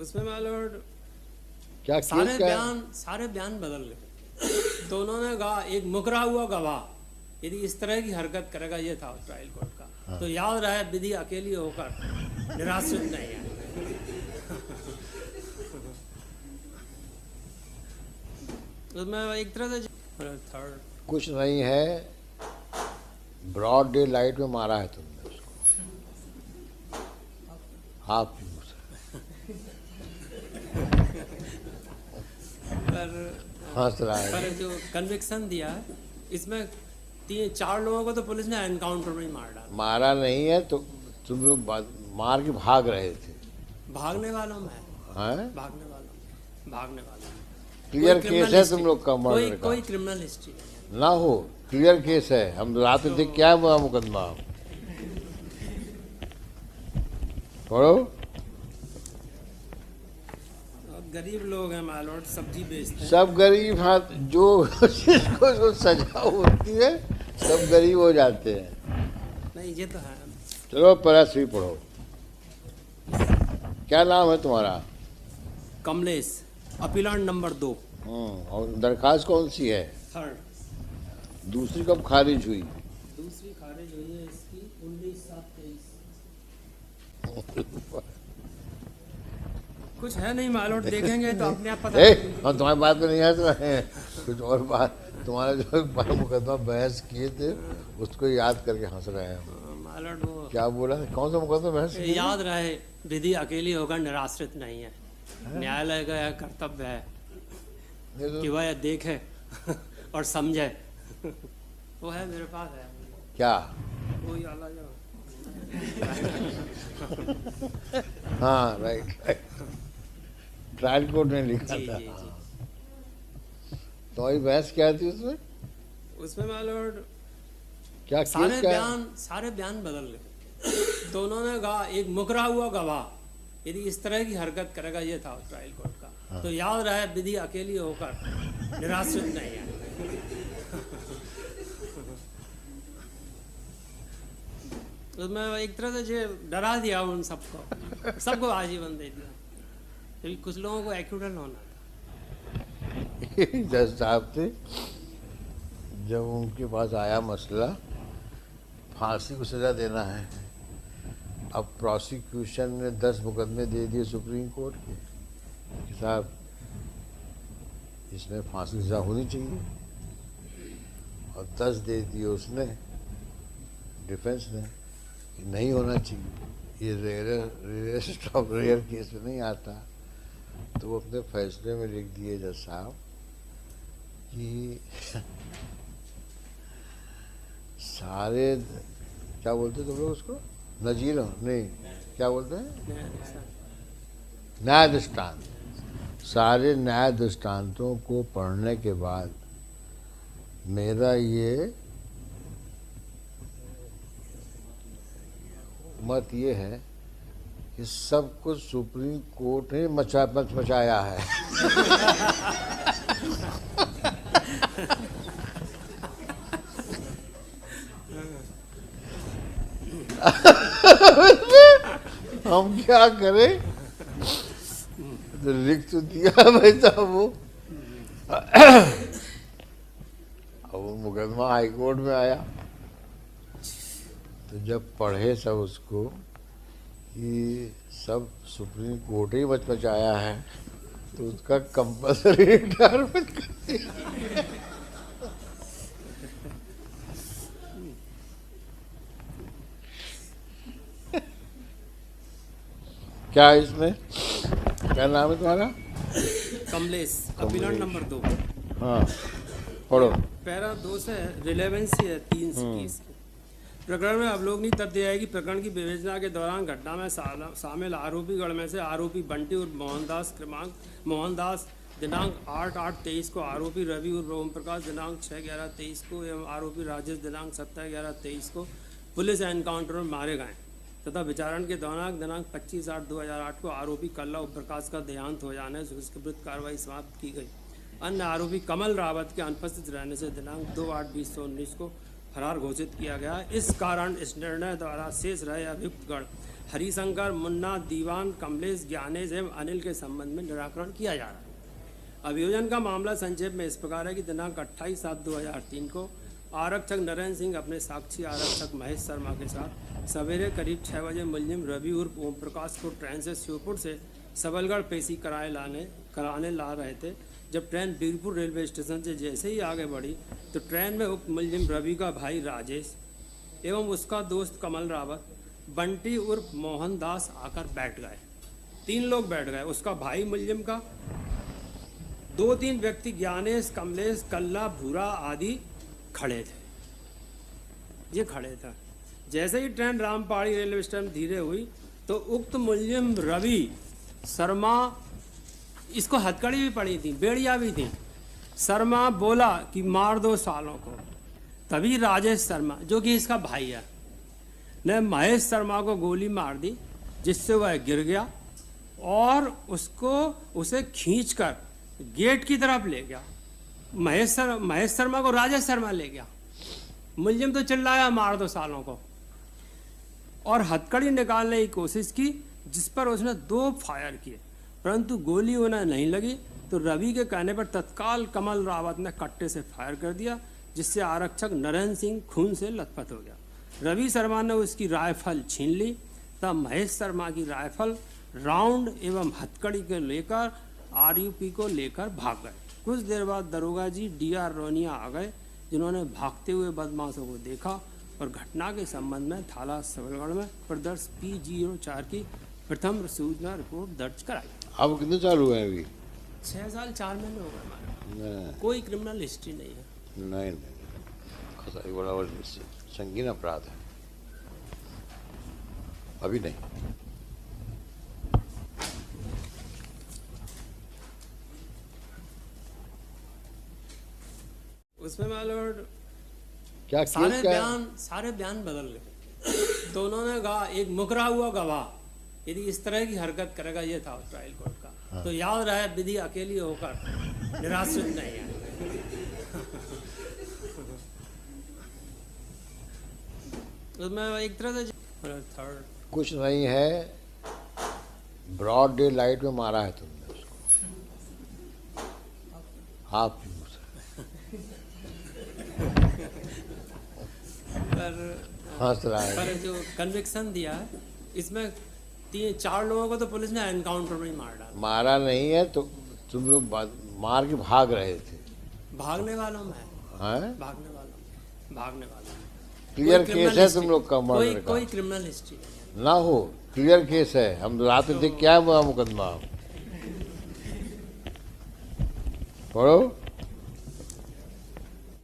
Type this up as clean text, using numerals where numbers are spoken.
उसमें my Lord क्या case क्या है? सारे बयान बदल गए। तो उन्होंने कहा एक मुकरा हुआ गवाह यदि इस तरह की हरकत करेगा, ये था ट्रायल कोर्ट का। तो याद रहे विधि अकेली होकर निराश्रित नहीं है। उसमें एक तरह से थर्ड कुछ नहीं है, ब्रॉड डे लाइट में मारा है तुमने उसको, आप हंस रहा है। पर जो कन्विक्शन दिया है इसमें 3-4 लोगों को तो पुलिस ने एनकाउंटर में ही मार डाला। मारा नहीं है तो तुम लोग मार के भाग रहे थे। भागने वालों में हैं? भागने वालों क्लियर केस है तुम लोग का मर्डर का। कोई क्रिमिनल हिस्ट्री नहीं है। ना हो, क्लियर केस है। हम रात में देख क्या है मुकदमा पढ़ो। गरीब लोग हैं माय लॉर्ड, सब्जी बेचते हैं। सब गरीब हाथ जो जिसको जो सजा होती है सब गरीब हो जाते हैं। नहीं ये तो है। चलो पैराश्री पढ़ो। क्या नाम है तुम्हारा? Kamlesh, appellant number 2। और दरखास्त कौन सी है? थर्ड। दूसरी कब खारिज हुई? दूसरी खारिज हुई है इसकी 19/7/23। कुछ है नहीं माय लॉर्ड, देखेंगे तो अपने आप पता। हम तुम्हारी बात पे नहीं हंस रहे हैं, कुछ और बात। तुम्हारा जो मुकदमा बहस किए थे उसको याद करके हंस रहे हैं माय लॉर्ड। वो क्या बोला? कौन सा मुकदमा बहस किए? याद रहे विधि अकेली होकर निराश्रित नहीं है। न्यायालय का यह कर्तव्य है कि वह देखे और समझे। वो है मेरे पास है। क्या? वही वाला जो हाँ राइट, ट्रायल कोर्ट ने लिखा था। जी। तो वही बहस क्या थी उसमें? उसमें माय लॉर्ड क्या केस क्या? सारे बयान बदल गए। तो उन्होंने कहा एक मुकरा हुआ गवाह यदि इस तरह की हरकत करेगा, ये था ट्रायल कोर्ट का। तो याद रहे विधि अकेली होकर निराश्रित नहीं है। उसमें एक तरह से डरा दिया उन सबको आजीवन दे दिया। तो कुछ लोगों को एक्यूटल होना था। जज साहब थे, जब उनके पास आया मसला फांसी को सजा देना है। अब प्रोसिक्यूशन ने 10 मुकदमे दे दिए सुप्रीम कोर्ट के कि साहब इसमें फांसी सजा होनी चाहिए, और 10 दे दिए उसने, डिफेंस ने, कि नहीं होना चाहिए, ये रेयर केस में नहीं आता। तो वो अपने फैसले में लिख दिए जज साहब कि सारे, क्या बोलते तुम लोग उसको, नजीर नहीं क्या बोलते हैं, न्याय दृष्टांत, सारे न्याय दृष्टांतों को पढ़ने के बाद मेरा ये मत ये है कि सब कुछ सुप्रीम कोर्ट ने मचाया है। हम क्या करें? तो लिख तो दिया भाई साहब वो। अब वो मुकदमा हाई कोर्ट में आया, तो जब पढ़े सब उसको कि सब सुप्रीम कोर्ट ही मचाया है, तो उसका कंपल्सरी रिटायरमेंट कर दिया। क्या इसमें क्या नाम है तुम्हारा? Kamlesh, appellant number 2। हाँ पढ़ो। पैरा 2 से रिलेवेंसी है 3 से 30 की। प्रकरण में अवलोकनीय तथ्य है कि प्रकरण की विवेचना के दौरान घटना में शामिल आरोपी गण में से आरोपी बंटी उर्फ मोहनदास दिनांक 8/8/23 को, आरोपी रवि उर्फ ओम प्रकाश दिनांक 6/11/23 को एवं आरोपी राजेश दिनांक 17/11/23 को पुलिस एनकाउंटर में मारे गए तथा विचारण के दौरान दिनांक 25/8/2008 को आरोपी कल्ला उप प्रकाश का देहांत हो जाने से उसकी विरुद्ध कार्रवाई समाप्त की गई। अन्य आरोपी कमल रावत के अनुपस्थित रहने से दिनांक 2/8/2019 को फरार घोषित किया गया। इस कारण इस निर्णय द्वारा शेष रहे अभियुक्त गण हरिशंकर, मुन्ना, दीवान, कमलेश, ज्ञानेश एवं अनिल के संबंध में निराकरण किया जा रहा है। अभियोजन का मामला संक्षेप में इस प्रकार है कि दिनांक 28/7/2003 को आरक्षक नरेंद्र सिंह अपने साक्षी आरक्षक महेश शर्मा के साथ सवेरे करीब 6 बजे मुलजिम रवि उर्फ ओम प्रकाश को ट्रेन से श्योपुर से सबलगढ़ पेशी कराने ला रहे थे। जब ट्रेन बीरपुर रेलवे स्टेशन से जैसे ही आगे बढ़ी तो ट्रेन में उक्त मुलजिम रवि का भाई राजेश एवं उसका दोस्त कमल रावत, बंटी उर्फ मोहन दास आकर बैठ गए। 3 लोग बैठ गए। उसका भाई मुलजिम का 2-3 व्यक्ति ज्ञानेश, कमलेश, कल्ला, भूरा आदि खड़े थे। ये खड़े थे। जैसे ही ट्रेन रामपाड़ी रेलवे स्टेशन धीरे हुई तो उक्त मुलजिम रवि शर्मा, इसको हथकड़ी भी पड़ी थी, बेड़िया भी थी, शर्मा बोला कि मार दो सालों को। तभी राजेश शर्मा, जो कि इसका भाई है, ने महेश शर्मा को गोली मार दी, जिससे वह गिर गया और उसे खींचकर गेट की तरफ ले गया। महेश शर्मा को राजेश शर्मा ले गया। मुलजिम तो चिल्लाया मार दो सालों को और हथकड़ी निकालने की कोशिश की, जिस पर उसने 2 फायर किए, परंतु गोली उन्हें नहीं लगी। तो रवि के कहने पर तत्काल कमल रावत ने कट्टे से फायर कर दिया, जिससे आरक्षक नरेंद्र सिंह खून से लथपथ हो गया। रवि शर्मा ने उसकी राइफल छीन ली। तब महेश शर्मा की राइफल, राउंड एवं हथकड़ी के लेकर आरयूपी को लेकर भाग गए। कुछ देर बाद दरोगा जी DR रोनिया आ गए, जिन्होंने भागते हुए बदमाशों को देखा और घटना के संबंध में थाना सबलगढ़ में प्रदर्श P04 की प्रथम सूचना रिपोर्ट दर्ज कराई। अब कितने साल हुए हैं अभी? 6 साल 4 महीने हो गए हमारे। कोई क्रिमिनल हिस्ट्री नहीं है। नहीं, खतरा बड़ा संगीन अपराध है। अभी नहीं। उसमें माय लॉर्ड क्या सारे बयान बदल गए। तो उन्होंने कहा एक मुकरा हुआ गवाह यदि इस तरह की हरकत करेगा, ये था ट्रायल कोर्ट का। तो याद रहे विधि अकेली होकर निराश्रित नहीं है। उसमें एक तरह से थर्ड कुछ नहीं है, ब्रॉड डे लाइट में मारा है तुमने उसको। आप हंस रहा है। पर जो कन्विक्शन दिया है इसमें 3-4 लोगों को तो पुलिस ने एनकाउंटर में ही मार डाला। मारा नहीं है तो तुम लोग मार के भाग रहे थे। भागने वालों में हैं? भागने वालों क्लियर केस है तुम लोग का मर्डर का। कोई क्रिमिनल हिस्ट्री नहीं ना हो, क्लियर केस है। हम रात में देख क्या है मुकदमा, पढ़ो।